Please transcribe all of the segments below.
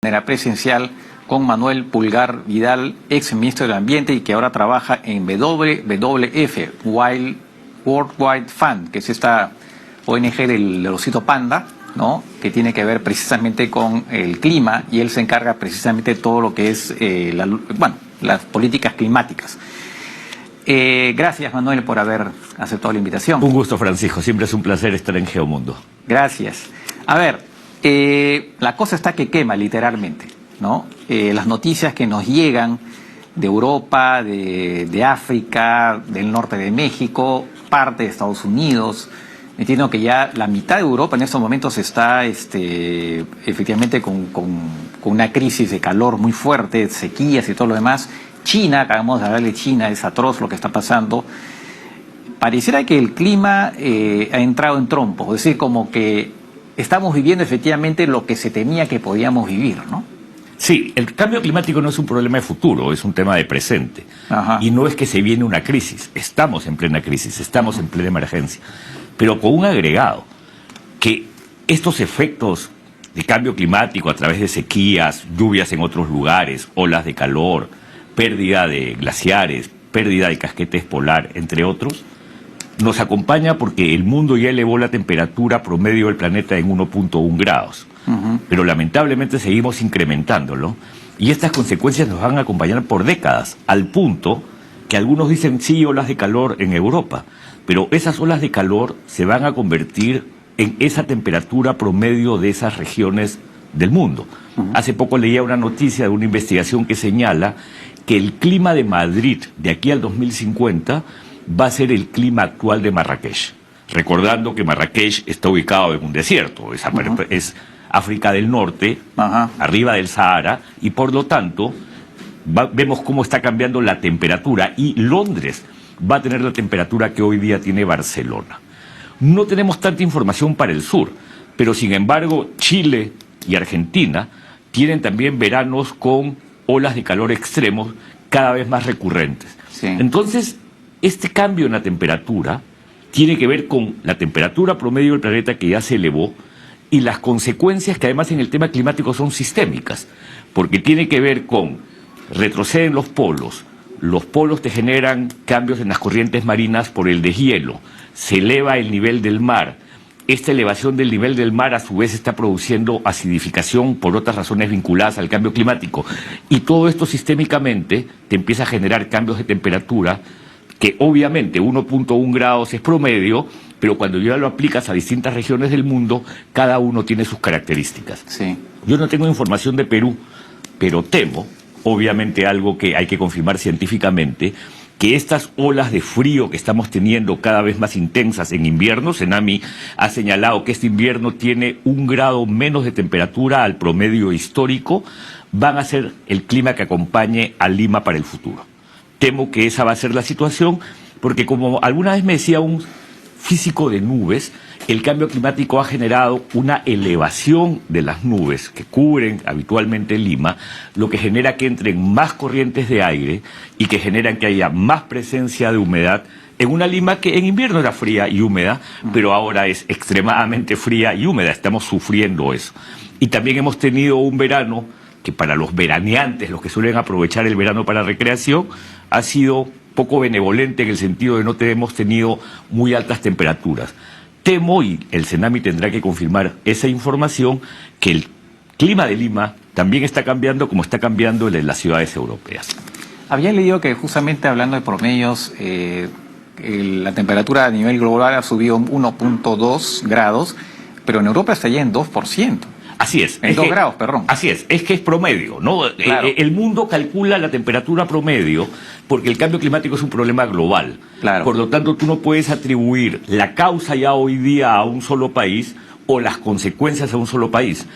De manera presencial con Manuel Pulgar Vidal, ex ministro del Ambiente y que ahora trabaja en WWF, World Wide Fund, que es esta ONG del osito panda, ¿no? Que tiene que ver precisamente con el clima, y él se encarga precisamente de todo lo que es las políticas climáticas. Gracias, Manuel, por haber aceptado la invitación. Un gusto, Francisco. Siempre es un placer estar en Geomundo. Gracias. A ver, la cosa está que quema, literalmente, ¿no? Las noticias que nos llegan de Europa, de África, del norte de México, parte de Estados Unidos. Entiendo que ya la mitad de Europa en estos momentos está efectivamente con una crisis de calor muy fuerte, sequías y todo lo demás. China, acabamos de hablar de China, es atroz lo que está pasando. Pareciera que el clima ha entrado en trompo, es decir, como que estamos viviendo efectivamente lo que se temía que podíamos vivir, ¿no? Sí, el cambio climático no es un problema de futuro, es un tema de presente. Ajá. Y no es que se viene una crisis, estamos en plena crisis, estamos en plena emergencia. Pero con un agregado, que estos efectos de cambio climático a través de sequías, lluvias en otros lugares, olas de calor, pérdida de glaciares, pérdida de casquetes polar, entre otros, nos acompaña porque el mundo ya elevó la temperatura promedio del planeta en 1.1 grados. Pero lamentablemente seguimos incrementándolo y estas consecuencias nos van a acompañar por décadas, al punto que algunos dicen sí, olas de calor en Europa, pero esas olas de calor se van a convertir en esa temperatura promedio de esas regiones del mundo. Hace poco leía una noticia de una investigación que señala que el clima de Madrid de aquí al 2050 va a ser el clima actual de Marrakech. Recordando que Marrakech está ubicado en un desierto, es África del Norte, arriba del Sahara, y por lo tanto vemos cómo está cambiando la temperatura, y Londres va a tener la temperatura que hoy día tiene Barcelona. No tenemos tanta información para el sur, pero sin embargo Chile y Argentina tienen también veranos con olas de calor extremos cada vez más recurrentes. Sí. Entonces, este cambio en la temperatura tiene que ver con la temperatura promedio del planeta que ya se elevó y las consecuencias que además en el tema climático son sistémicas, porque tiene que ver con retroceden los polos te generan cambios en las corrientes marinas por el deshielo, se eleva el nivel del mar. Esta elevación del nivel del mar a su vez está produciendo acidificación por otras razones vinculadas al cambio climático. Y todo esto sistémicamente te empieza a generar cambios de temperatura que obviamente 1.1 grados es promedio, pero cuando ya lo aplicas a distintas regiones del mundo, cada uno tiene sus características. Sí. Yo no tengo información de Perú, pero temo, obviamente algo que hay que confirmar científicamente, que estas olas de frío que estamos teniendo cada vez más intensas en invierno, Senami ha señalado que este invierno tiene 1 grado menos de temperatura al promedio histórico, van a ser el clima que acompañe a Lima para el futuro. Temo que esa va a ser la situación, porque como alguna vez me decía un físico de nubes, el cambio climático ha generado una elevación de las nubes que cubren habitualmente Lima, lo que genera que entren más corrientes de aire y que generan que haya más presencia de humedad en una Lima que en invierno era fría y húmeda, pero ahora es extremadamente fría y húmeda. Estamos sufriendo eso. Y también hemos tenido un verano que para los veraneantes, los que suelen aprovechar el verano para recreación, ha sido poco benevolente en el sentido de no hemos tenido muy altas temperaturas. Temo, y el Senami tendrá que confirmar esa información, que el clima de Lima también está cambiando como está cambiando el de las ciudades europeas. Había leído que justamente hablando de promedios, la temperatura a nivel global ha subido 1.2 grados, pero en Europa está ya en 2%. Así es. En 2 grados, perdón. Así es que es promedio, ¿no? Claro. El mundo calcula la temperatura promedio porque el cambio climático es un problema global. Claro. Por lo tanto, tú no puedes atribuir la causa ya hoy día a un solo país o las consecuencias a un solo país.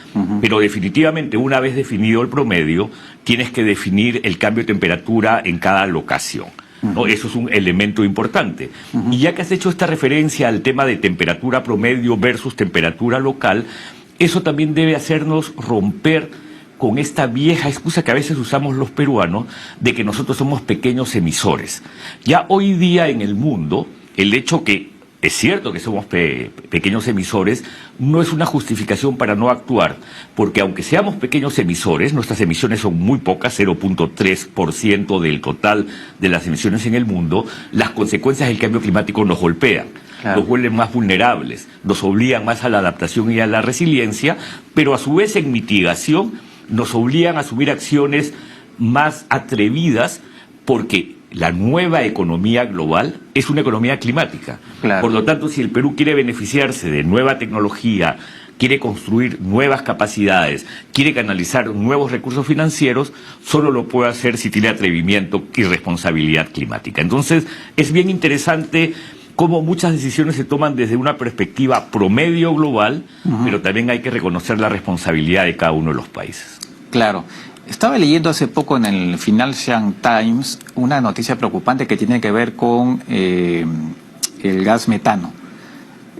Pero definitivamente, una vez definido el promedio, tienes que definir el cambio de temperatura en cada locación, ¿no? Eso es un elemento importante. Y ya que has hecho esta referencia al tema de temperatura promedio versus temperatura local, eso también debe hacernos romper con esta vieja excusa que a veces usamos los peruanos de que nosotros somos pequeños emisores. Ya hoy día en el mundo, el hecho que es cierto que somos pequeños emisores, no es una justificación para no actuar, porque aunque seamos pequeños emisores, nuestras emisiones son muy pocas, 0.3% del total de las emisiones en el mundo, las consecuencias del cambio climático nos golpean. Claro. Nos vuelven más vulnerables, nos obligan más a la adaptación y a la resiliencia, pero a su vez en mitigación nos obligan a asumir acciones más atrevidas, porque la nueva economía global es una economía climática. Claro. Por lo tanto, si el Perú quiere beneficiarse de nueva tecnología, quiere construir nuevas capacidades, quiere canalizar nuevos recursos financieros, solo lo puede hacer si tiene atrevimiento y responsabilidad climática. Entonces, es bien interesante cómo muchas decisiones se toman desde una perspectiva promedio global, pero también hay que reconocer la responsabilidad de cada uno de los países. Claro. Estaba leyendo hace poco en el Financial Times una noticia preocupante que tiene que ver con el gas metano,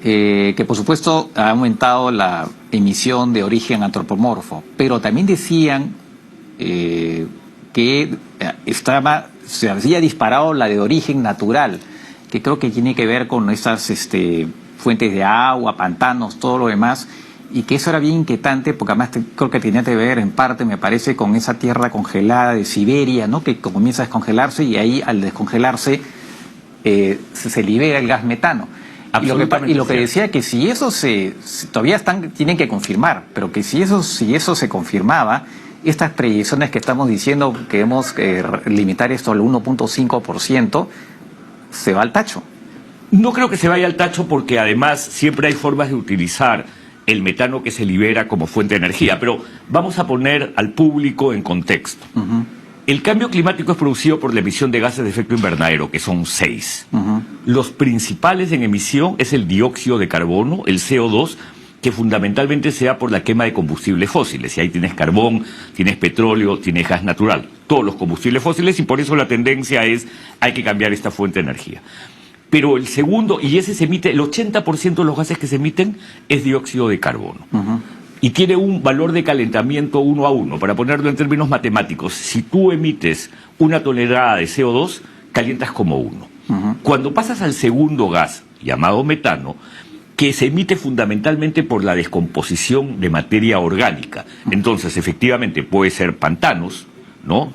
que por supuesto ha aumentado la emisión de origen antropomorfo, pero también decían que se había disparado la de origen natural, que creo que tiene que ver con esas fuentes de agua, pantanos, todo lo demás, y que eso era bien inquietante, porque además creo que tenía que ver en parte, me parece, con esa tierra congelada de Siberia, ¿no? Que comienza a descongelarse y ahí al descongelarse se libera el gas metano. Y lo que decía que si eso todavía tienen que confirmar, pero que si eso se confirmaba, estas proyecciones que estamos diciendo que queremos limitar esto al 1.5%, se va al tacho. No creo que se vaya al tacho, porque además siempre hay formas de utilizar el metano que se libera como fuente de energía. Pero vamos a poner al público en contexto. El cambio climático es producido por la emisión de gases de efecto invernadero, que son 6. Los principales en emisión es el dióxido de carbono, el CO2, que fundamentalmente se da por la quema de combustibles fósiles. Y ahí tienes carbón, tienes petróleo, tienes gas natural, todos los combustibles fósiles, y por eso la tendencia es hay que cambiar esta fuente de energía. Pero el segundo, y ese se emite, el 80% de los gases que se emiten es dióxido de carbono. Y tiene un valor de calentamiento 1 a 1. Para ponerlo en términos matemáticos, si tú emites 1 tonelada de CO2, calientas como 1. Cuando pasas al segundo gas, llamado metano, que se emite fundamentalmente por la descomposición de materia orgánica. Entonces, efectivamente, puede ser pantanos, ¿no?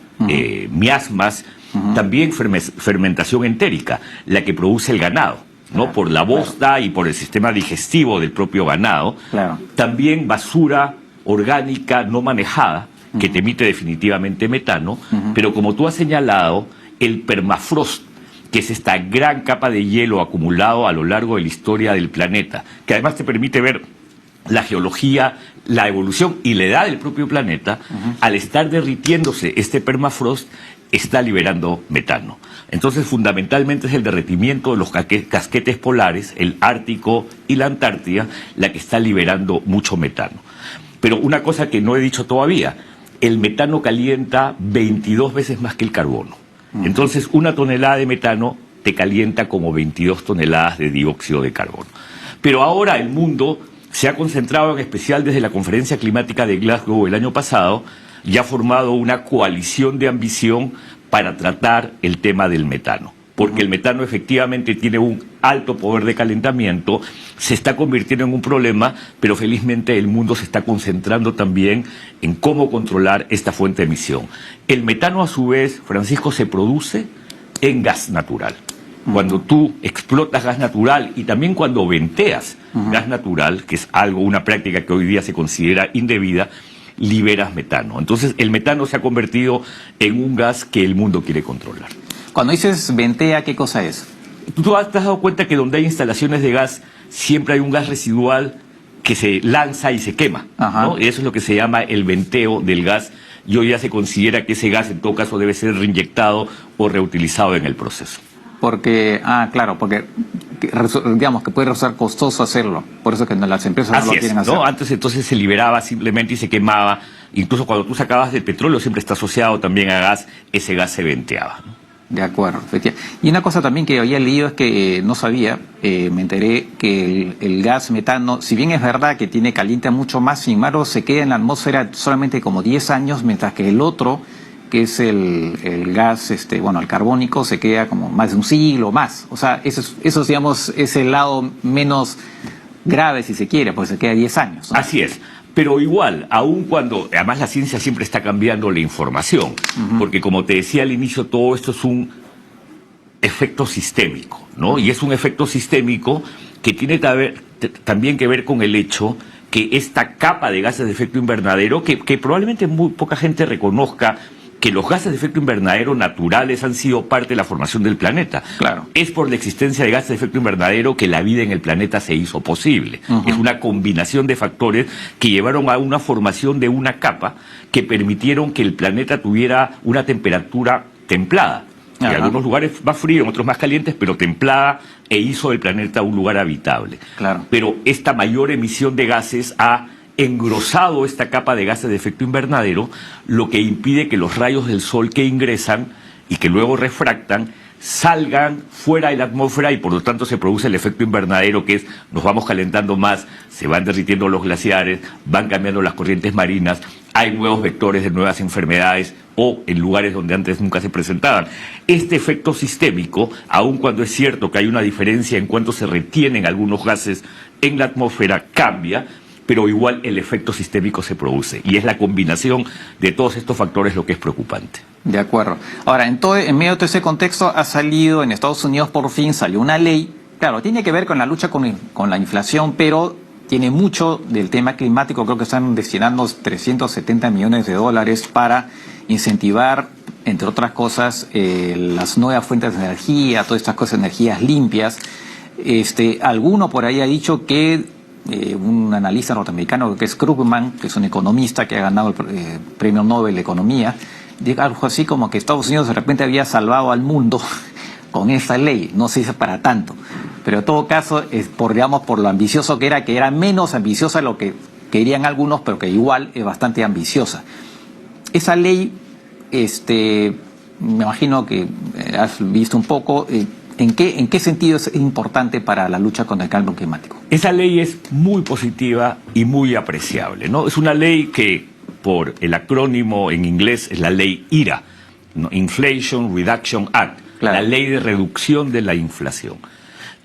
Miasmas, también fermentación entérica, la que produce el ganado, ¿no? Por la bosta y por el sistema digestivo del propio ganado. También basura orgánica no manejada, que te emite definitivamente metano, pero como tú has señalado, el permafrost, que es esta gran capa de hielo acumulado a lo largo de la historia del planeta, que además te permite ver la geología, la evolución y la edad del propio planeta. Al estar derritiéndose este permafrost, está liberando metano. Entonces, fundamentalmente es el derretimiento de los casquetes polares, el Ártico y la Antártida, la que está liberando mucho metano. Pero una cosa que no he dicho todavía, el metano calienta 22 veces más que el carbono. Entonces, 1 tonelada de metano te calienta como 22 toneladas de dióxido de carbono. Pero ahora el mundo se ha concentrado, en especial desde la conferencia climática de Glasgow el año pasado, y ha formado una coalición de ambición para tratar el tema del metano. Porque el metano efectivamente tiene un alto poder de calentamiento, se está convirtiendo en un problema, pero felizmente el mundo se está concentrando también en cómo controlar esta fuente de emisión. El metano, a su vez, Francisco, se produce en gas natural. Cuando tú explotas gas natural y también cuando venteas gas natural, que es una práctica que hoy día se considera indebida, liberas metano. Entonces el metano se ha convertido en un gas que el mundo quiere controlar. Cuando dices ventea, ¿qué cosa es? ¿Tú te has dado cuenta que donde hay instalaciones de gas siempre hay un gas residual que se lanza y se quema, ¿no? Eso es lo que se llama el venteo del gas, y hoy ya se considera que ese gas en todo caso debe ser reinyectado o reutilizado en el proceso. Porque, claro, porque digamos que puede resultar costoso hacerlo, por eso que las empresas no lo quieren hacer. Antes entonces se liberaba simplemente y se quemaba, incluso cuando tú sacabas del petróleo siempre está asociado también a gas, ese gas se venteaba, ¿no? De acuerdo, efectivamente. Y una cosa también que había leído es que no sabía, me enteré que el gas metano, si bien es verdad que calienta mucho más, sin embargo se queda en la atmósfera solamente como 10 años, mientras que el otro que es el gas, el carbónico, se queda como más de un siglo más. O sea, eso digamos, es el lado menos grave, si se quiere, porque se queda 10 años, ¿no? Así es. Pero igual, aun cuando, además la ciencia siempre está cambiando la información, porque como te decía al inicio, todo esto es un efecto sistémico, ¿no? Y es un efecto sistémico que tiene también que ver con el hecho que esta capa de gases de efecto invernadero, que probablemente muy poca gente reconozca, que los gases de efecto invernadero naturales han sido parte de la formación del planeta. Claro. Es por la existencia de gases de efecto invernadero que la vida en el planeta se hizo posible. Es una combinación de factores que llevaron a una formación de una capa que permitieron que el planeta tuviera una temperatura templada. En algunos lugares más frío, en otros más calientes, pero templada, e hizo del planeta un lugar habitable. Claro. Pero esta mayor emisión de gases ha engrosado esta capa de gases de efecto invernadero, lo que impide que los rayos del sol que ingresan y que luego refractan salgan fuera de la atmósfera y por lo tanto se produce el efecto invernadero, que es nos vamos calentando más, se van derritiendo los glaciares, van cambiando las corrientes marinas, hay nuevos vectores de nuevas enfermedades o en lugares donde antes nunca se presentaban. Este efecto sistémico, aun cuando es cierto que hay una diferencia en cuanto se retienen algunos gases en la atmósfera, cambia, pero igual el efecto sistémico se produce. Y es la combinación de todos estos factores lo que es preocupante. De acuerdo. Ahora, en medio de todo ese contexto ha salido, en Estados Unidos por fin salió una ley, claro, tiene que ver con la lucha con la inflación, pero tiene mucho del tema climático. Creo que están destinando 370 millones de dólares para incentivar, entre otras cosas, las nuevas fuentes de energía, todas estas cosas, energías limpias. Alguno por ahí ha dicho que un analista norteamericano que es Krugman, que es un economista que ha ganado el Premio Nobel de Economía, dijo algo así como que Estados Unidos de repente había salvado al mundo con esa ley. No sé si es para tanto, pero en todo caso es por lo ambicioso que era menos ambiciosa de lo que querían algunos, pero que igual es bastante ambiciosa. Esa ley, me imagino que has visto un poco. ¿En qué sentido es importante para la lucha contra el cambio climático? Esa ley es muy positiva y muy apreciable, ¿no? Es una ley que, por el acrónimo en inglés, es la ley IRA, ¿no? Inflation Reduction Act, claro. La ley de reducción de la inflación.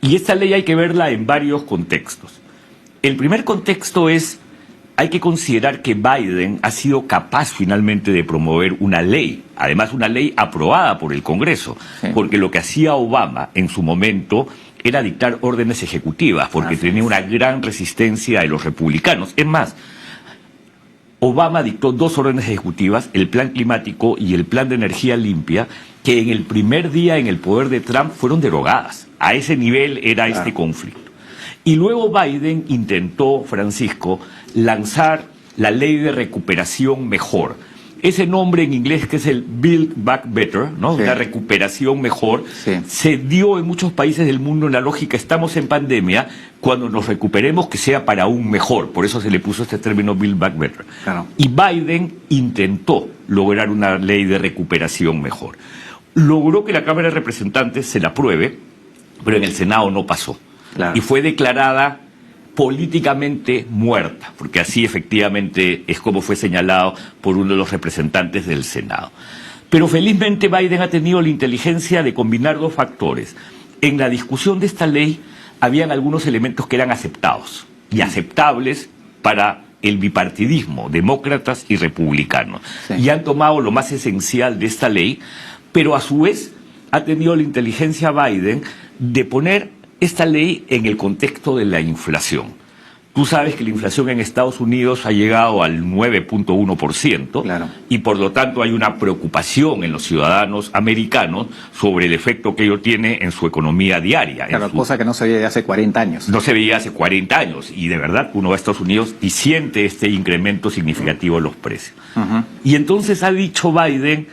Y esta ley hay que verla en varios contextos. El primer contexto es, hay que considerar que Biden ha sido capaz finalmente de promover una ley, además una ley aprobada por el Congreso, sí. Porque lo que hacía Obama en su momento era dictar órdenes ejecutivas, porque tenía una gran resistencia de los republicanos. Es más, Obama dictó 2 órdenes ejecutivas, el plan climático y el plan de energía limpia, que en el primer día en el poder de Trump fueron derogadas. A ese nivel era este conflicto. Y luego Biden intentó, Francisco, lanzar la ley de recuperación mejor. Ese nombre en inglés, que es el Build Back Better, ¿no? Sí. La recuperación mejor, sí. Se dio en muchos países del mundo en la lógica, estamos en pandemia, cuando nos recuperemos que sea para un mejor. Por eso se le puso este término Build Back Better. Claro. Y Biden intentó lograr una ley de recuperación mejor. Logró que la Cámara de Representantes se la apruebe, pero en el Senado no pasó. Claro. Y fue declarada políticamente muerta, porque así efectivamente es como fue señalado por uno de los representantes del Senado. Pero felizmente Biden ha tenido la inteligencia de combinar 2 factores. En la discusión de esta ley habían algunos elementos que eran aceptados y aceptables para el bipartidismo, demócratas y republicanos. Sí. Y han tomado lo más esencial de esta ley, pero a su vez ha tenido la inteligencia Biden de poner esta ley en el contexto de la inflación. Tú sabes que la inflación en Estados Unidos ha llegado al 9.1%, claro. Y por lo tanto hay una preocupación en los ciudadanos americanos sobre el efecto que ello tiene en su economía diaria. Claro, cosa que no se veía de hace 40 años. No se veía hace 40 años, y de verdad uno va a Estados Unidos y siente este incremento significativo de los precios. Y entonces ha dicho Biden,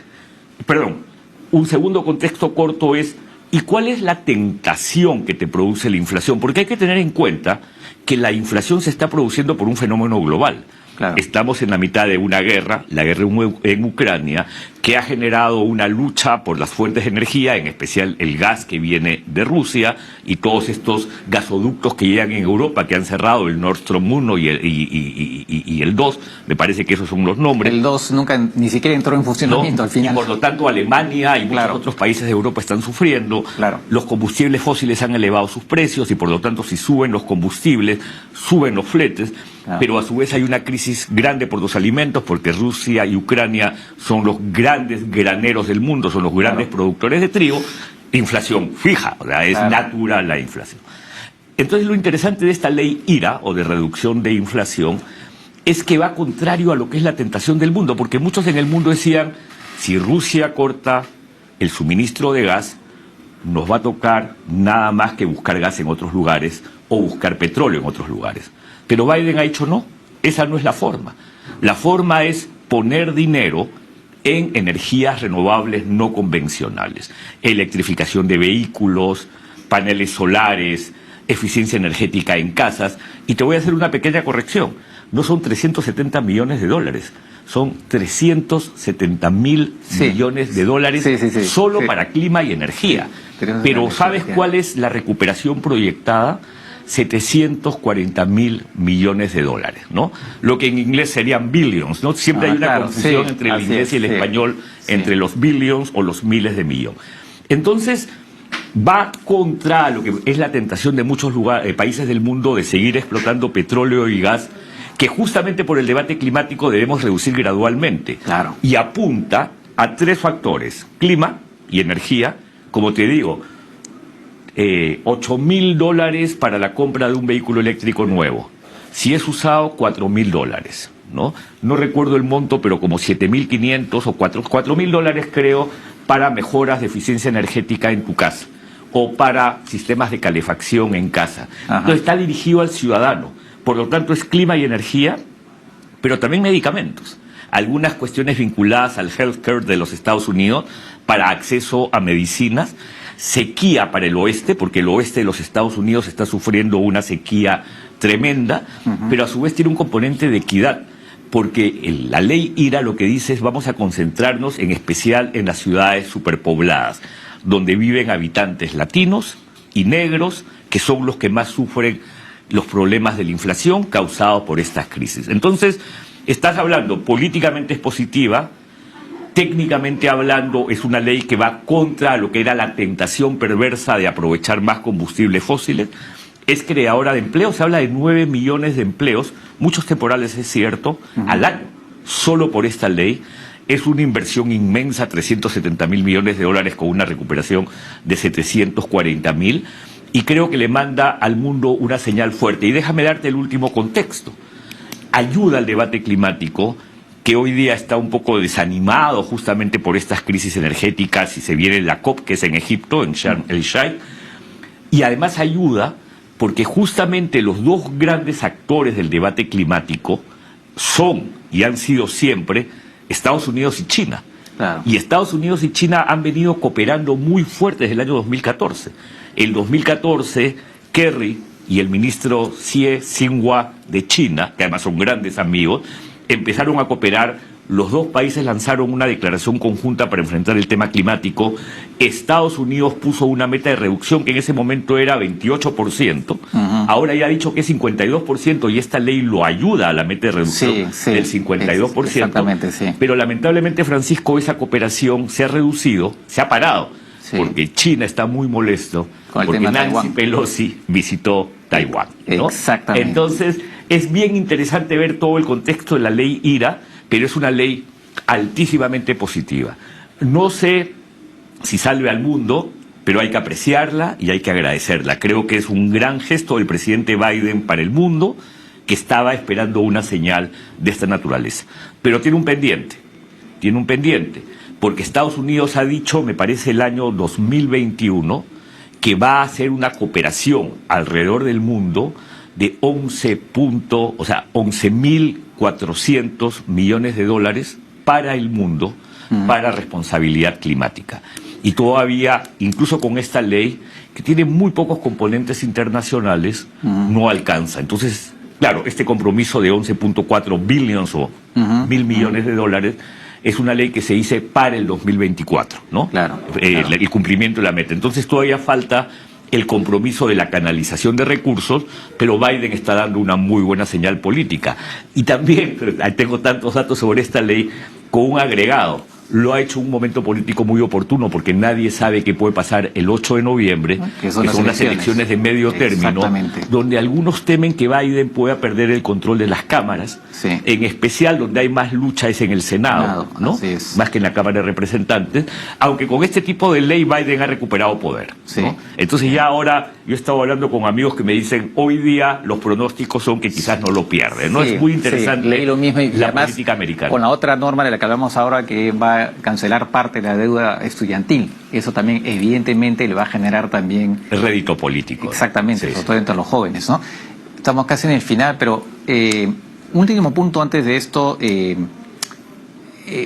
un segundo contexto corto es, ¿y cuál es la tentación que te produce la inflación? Porque hay que tener en cuenta que la inflación se está produciendo por un fenómeno global. Claro. Estamos en la mitad de una guerra, la guerra en Ucrania, que ha generado una lucha por las fuentes de energía, en especial el gas que viene de Rusia y todos estos gasoductos que llegan en Europa, que han cerrado, el Nord Stream 1 y el 2, me parece que esos son los nombres. El 2 nunca ni siquiera entró en funcionamiento, ¿no? al final. Y por lo tanto Alemania y muchos Claro. otros países de Europa están sufriendo. Claro. Los combustibles fósiles han elevado sus precios y por lo tanto si suben los combustibles, suben los fletes. Claro. Pero a su vez hay una crisis grande por los alimentos, porque Rusia y Ucrania son los grandes graneros del mundo, son los grandes productores de trigo. Inflación fija, o sea, es natural la inflación. Entonces lo interesante de esta ley IRA, o de reducción de inflación, es que va contrario a lo que es la tentación del mundo, porque muchos en el mundo decían, si Rusia corta el suministro de gas, nos va a tocar nada más que buscar gas en otros lugares o buscar petróleo en otros lugares. Pero Biden ha dicho no, esa no es la forma. La forma es poner dinero en energías renovables no convencionales, electrificación de vehículos, paneles solares, eficiencia energética en casas. Y te voy a hacer una pequeña corrección, no son 370 millones de dólares, son 370 mil millones de dólares solo para clima y energía. Pero ¿sabes cuál es la recuperación proyectada? 740.000 millones de dólares, ¿no? Lo que en inglés serían billions, ¿no? Siempre hay una confusión entre el inglés y el español, entre los billions o los miles de millones. Entonces, va contra lo que es la tentación de muchos países del mundo de seguir explotando petróleo y gas, que justamente por el debate climático debemos reducir gradualmente. Claro. Y apunta a 3 factores: clima y energía. Como te digo, $8.000 para la compra de un vehículo eléctrico nuevo. Si es usado, $4.000, ¿no? No recuerdo el monto, pero como 7.500 o $4.000 creo, para mejoras de eficiencia energética en tu casa o para sistemas de calefacción en casa. Entonces está dirigido al ciudadano. Por lo tanto es clima y energía, pero también medicamentos. Algunas cuestiones vinculadas al healthcare de los Estados Unidos para acceso a medicinas. Sequía para el oeste, porque el oeste de los Estados Unidos está sufriendo una sequía tremenda, pero a su vez tiene un componente de equidad, porque la ley IRA lo que dice es vamos a concentrarnos en especial en las ciudades superpobladas, donde viven habitantes latinos y negros, que son los que más sufren los problemas de la inflación causados por estas crisis. Entonces, estás hablando, políticamente es positiva, técnicamente hablando es una ley que va contra lo que era la tentación perversa de aprovechar más combustibles fósiles, es creadora de empleo, se habla de 9 millones de empleos, muchos temporales es cierto, al año, solo por esta ley. Es una inversión inmensa, 370.000 millones de dólares con una recuperación de 740.000, y creo que le manda al mundo una señal fuerte. Y déjame darte el último contexto. Ayuda al debate climático, que hoy día está un poco desanimado justamente por estas crisis energéticas, y se viene la COP, que es en Egipto, en Sharm el Sheikh, y además ayuda porque justamente los dos grandes actores del debate climático son, y han sido siempre, Estados Unidos y China. Claro. Y Estados Unidos y China han venido cooperando muy fuerte desde el año 2014. En 2014, Kerry y el ministro Xie Jinping de China, que además son grandes amigos, empezaron a cooperar. Los dos países lanzaron una declaración conjunta para enfrentar el tema climático. Estados Unidos puso una meta de reducción que en ese momento era 28%. Ahora ya ha dicho que es 52%, y esta ley lo ayuda a la meta de reducción del 52%. Exactamente, sí. Pero lamentablemente, Francisco, esa cooperación se ha reducido, se ha parado, porque China está muy molesto porque Nancy Pelosi visitó Taiwán, ¿no? Exactamente. Entonces, es bien interesante ver todo el contexto de la ley IRA, pero es una ley altísimamente positiva. No sé si salve al mundo, pero hay que apreciarla y hay que agradecerla. Creo que es un gran gesto del presidente Biden para el mundo, que estaba esperando una señal de esta naturaleza. Pero tiene un pendiente, porque Estados Unidos ha dicho, me parece el año 2021, que va a hacer una cooperación alrededor del mundo de 11.400 millones de dólares para el mundo, para responsabilidad climática. Y todavía, incluso con esta ley, que tiene muy pocos componentes internacionales, no alcanza. Entonces, Claro, este compromiso de 11.4 billions o mil millones de dólares es una ley que se dice para el 2024, ¿no? Claro. El cumplimiento de la meta. Entonces todavía falta el compromiso de la canalización de recursos, pero Biden está dando una muy buena señal política. Y también, tengo tantos datos sobre esta ley, con un agregado. Lo ha hecho en un momento político muy oportuno, porque nadie sabe qué puede pasar el 8 de noviembre, que son las elecciones de medio término, donde algunos temen que Biden pueda perder el control de las cámaras, sí. En especial donde hay más lucha es en el Senado, ¿no? Más que en la Cámara de Representantes, aunque con este tipo de ley Biden ha recuperado poder, sí. ¿no? Entonces ya ahora, yo he estado hablando con amigos que me dicen, hoy día los pronósticos son que quizás no lo pierden, ¿no? Sí, es muy interesante leí lo mismo, y la además, política americana. Con la otra norma de la que hablamos ahora, que va a cancelar parte de la deuda estudiantil, eso también evidentemente le va a generar también... El rédito político. Exactamente, sobre todo entre los jóvenes, ¿no? Estamos casi en el final, pero un último punto antes de esto.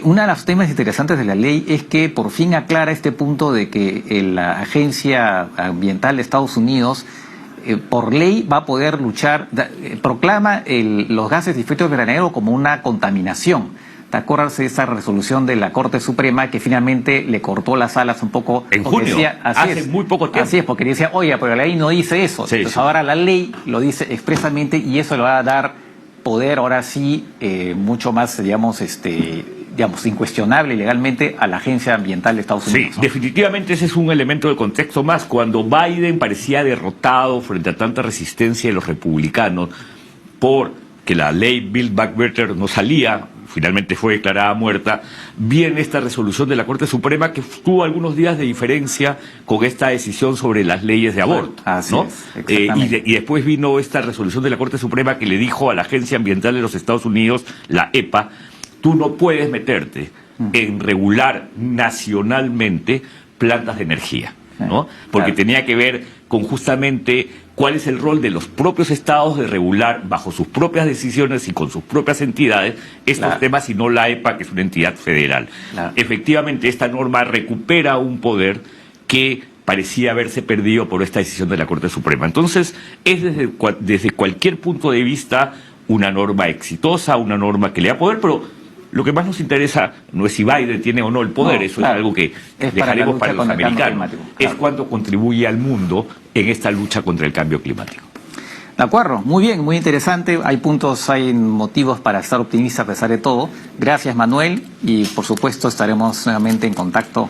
Uno de los temas interesantes de la ley es que por fin aclara este punto de que la Agencia Ambiental de Estados Unidos por ley va a poder luchar, proclama los gases de efecto invernadero como una contaminación. ¿Te acuerdas de esa resolución de la Corte Suprema que finalmente le cortó las alas un poco? En junio, decía, hace muy poco tiempo. Así es, porque decía, oye, pero la ley no dice eso. Sí, entonces sí. ahora la ley lo dice expresamente y eso le va a dar poder ahora sí mucho más, digamos, incuestionable legalmente a la Agencia Ambiental de Estados Unidos. Sí, ¿no? definitivamente ese es un elemento de contexto más. Cuando Biden parecía derrotado frente a tanta resistencia de los republicanos por que la ley Build Back Better no salía, finalmente fue declarada muerta, viene esta resolución de la Corte Suprema que tuvo algunos días de diferencia con esta decisión sobre las leyes de aborto, ¿no? Y después vino esta resolución de la Corte Suprema que le dijo a la Agencia Ambiental de los Estados Unidos, la EPA, tú no puedes meterte en regular nacionalmente plantas de energía, ¿no? Porque tenía que ver con justamente cuál es el rol de los propios estados de regular bajo sus propias decisiones y con sus propias entidades estos temas y no la EPA, que es una entidad federal. Efectivamente, esta norma recupera un poder que parecía haberse perdido por esta decisión de la Corte Suprema. Entonces, es desde cualquier punto de vista una norma exitosa, una norma que le da poder, pero lo que más nos interesa no es si Biden tiene o no el poder, eso es algo que dejaremos para los americanos, es cuánto contribuye al mundo en esta lucha contra el cambio climático. De acuerdo, muy bien, muy interesante, hay motivos para estar optimistas a pesar de todo. Gracias, Manuel, y por supuesto estaremos nuevamente en contacto,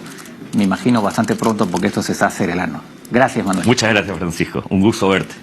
me imagino bastante pronto, porque esto se está acelerando. Gracias, Manuel. Muchas gracias, Francisco, un gusto verte.